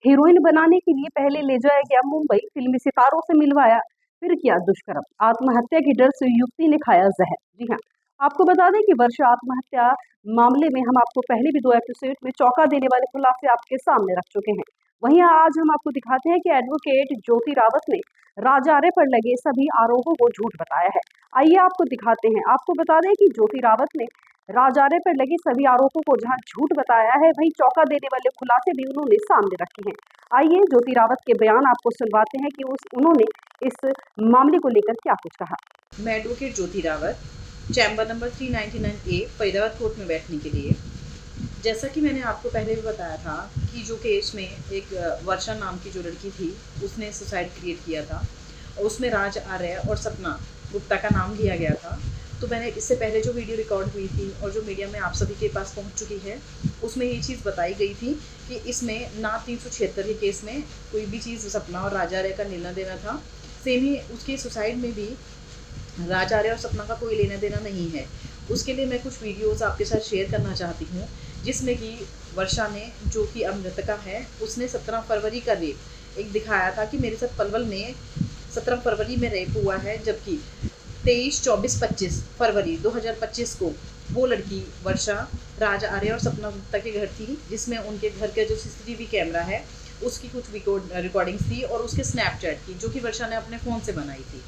Heroine बनाने के लिए पहले ले जाया गया मुंबई, फिल्मी सितारों से मिलवाया, फिर किया दुष्कर्म। आत्महत्या के डर से युवती ने खाया जहर। जी हाँ, आपको बता दें कि वर्षा आत्महत्या मामले में हम आपको पहले भी 2 एपिसोड में चौंका देने वाले खुलासे आपके सामने रख चुके हैं। वहीं आज हम आपको दिखाते हैं कि एडवोकेट ज्योति रावत ने राज आर्य पर लगे सभी आरोपों को झूठ बताया है। आइए आपको दिखाते हैं। आपको बता दें कि ज्योति रावत ने राज आर्य पर लगे सभी आरोपों को जहां झूठ बताया है, वहीं चौंका देने वाले खुलासे भी उन्होंने सामने रखे हैं। आइए ज्योति रावत के बयान आपको सुनवाते हैं कि उन्होंने इस मामले को लेकर क्या कुछ कहा। मैं advocate Jyoti Rawat, chamber number 399A Faridabad court में बैठने के लिए। जैसा कि मैंने आपको पहले भी बताया था कि जो केस में एक वर्षा नाम की जो लड़की थी उसने सुसाइड क्रिएट किया था, उसमें राज आर्य और सपना गुप्ता का नाम लिया गया था। तो मैंने इससे पहले जो वीडियो रिकॉर्ड हुई थी और जो मीडिया में आप सभी के पास पहुंच चुकी है, उसमें ये चीज़ बताई गई थी कि इसमें ना 376 के केस में कोई भी चीज़ सपना और राज आर्य का लेना देना था। सेम ही उसके सुसाइड में भी राज आर्य और सपना का कोई लेना देना नहीं है। उसके लिए मैं कुछ वीडियोस आपके साथ शेयर करना चाहती हूँ, जिसमें कि वर्षा ने, जो कि अब मृतका है, उसने 17 फरवरी का रेप एक दिखाया था कि मेरे साथ पलवल में 17 फरवरी में रेप हुआ है, जबकि 23, 24, 25 फरवरी 2025 को वो लड़की वर्षा राज आर्य और सपना गुप्ता के घर थी, जिसमें उनके घर का जो CCTV कैमरा है उसकी कुछ रिकॉर्डिंग्स थी और उसके स्नैपचैट की, जो कि वर्षा ने अपने फ़ोन से बनाई थी,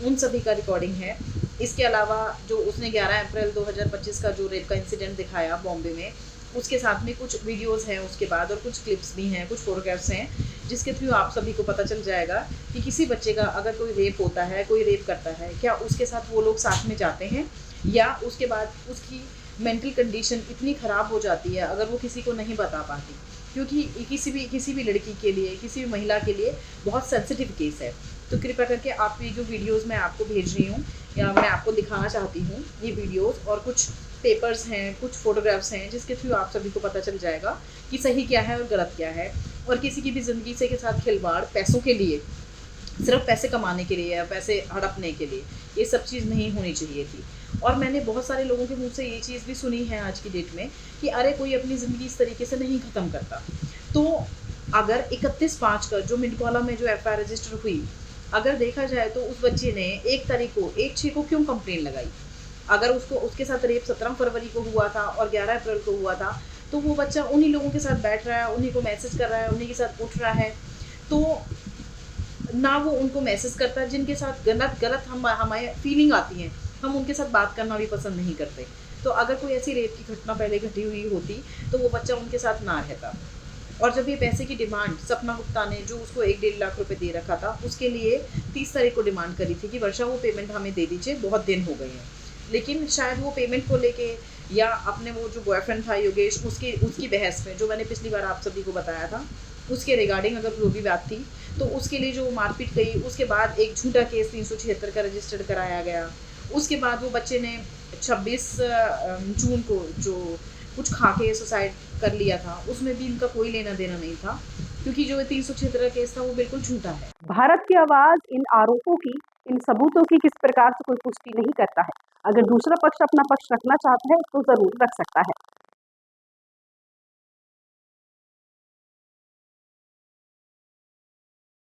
उन सभी का रिकॉर्डिंग है। इसके अलावा जो उसने 11 अप्रैल 2025 का जो रेप का इंसिडेंट दिखाया बॉम्बे में, उसके साथ में कुछ वीडियोस हैं उसके बाद, और कुछ क्लिप्स भी हैं, कुछ फोटोग्राफ्स हैं, जिसके थ्रू आप सभी को पता चल जाएगा कि किसी बच्चे का अगर कोई रेप होता है, कोई रेप करता है, क्या उसके साथ वो लोग साथ में जाते हैं, या उसके बाद उसकी मेंटल कंडीशन इतनी ख़राब हो जाती है अगर वो किसी को नहीं बता पाती, क्योंकि किसी भी लड़की के लिए, किसी भी महिला के लिए बहुत सेंसिटिव केस है। तो कृपया करके आप ये जो वीडियोस मैं आपको भेज रही हूँ या मैं आपको दिखाना चाहती हूँ, ये वीडियोस और कुछ पेपर्स हैं, कुछ फोटोग्राफ्स हैं, जिसके थ्रू आप सभी को पता चल जाएगा कि सही क्या है और गलत क्या है। और किसी की भी ज़िंदगी से के साथ खिलवाड़ पैसों के लिए, सिर्फ पैसे कमाने के लिए या पैसे हड़पने के लिए, ये सब चीज़ नहीं होनी चाहिए थी। और मैंने बहुत सारे लोगों के मुंह से ये चीज़ भी सुनी है आज की डेट में कि अरे कोई अपनी ज़िंदगी इस तरीके से नहीं ख़त्म करता। तो अगर 31/5 का जो मिंटकॉला में जो FIR रजिस्टर हुई, अगर देखा जाए तो उस बच्चे ने 1 को क्यों कंप्लेन लगाई? अगर उसके साथ रेप 17 फरवरी को हुआ था और 11 अप्रैल को हुआ था, तो वो बच्चा उन्हीं लोगों के साथ बैठ रहा है, उन्हीं को मैसेज कर रहा है, उन्हीं के साथ उठ रहा है। तो ना वो उनको मैसेज करता है जिनके साथ गलत हमारे फीलिंग आती हैं, हम उनके साथ बात करना भी पसंद नहीं करते। तो अगर कोई ऐसी रेप की घटना पहले घटी हुई होती तो वो बच्चा उनके साथ ना रहता। और जब ये पैसे की डिमांड सपना गुप्ता ने, जो उसको 1-1.5 लाख रुपए दे रखा था, उसके लिए 30 तारीख को डिमांड करी थी कि वर्षा वो पेमेंट हमें दे दीजिए, बहुत दिन हो गए हैं। लेकिन शायद वो पेमेंट को लेके या अपने वो जो बॉयफ्रेंड था योगेश, उसकी बहस में, जो मैंने पिछली बार आप सभी को बताया था, उसके रिगार्डिंग अगर जो भी बात थी, तो उसके लिए जो मारपीट गई, उसके बाद एक झूठा केस 376 का रजिस्टर्ड कराया गया। उसके बाद वो बच्चे ने 26 जून को जो कुछ खा के सुसाइड कर लिया था, उसमें भी इनका कोई लेना देना नहीं था, क्योंकि जो 376 का केस था वो बिल्कुल झूठा है। भारत की आवाज इन आरोपों की, इन सबूतों की किस प्रकार से कोई पुष्टि नहीं करता है। अगर दूसरा पक्ष अपना पक्ष रखना चाहता है तो जरूर रख सकता है।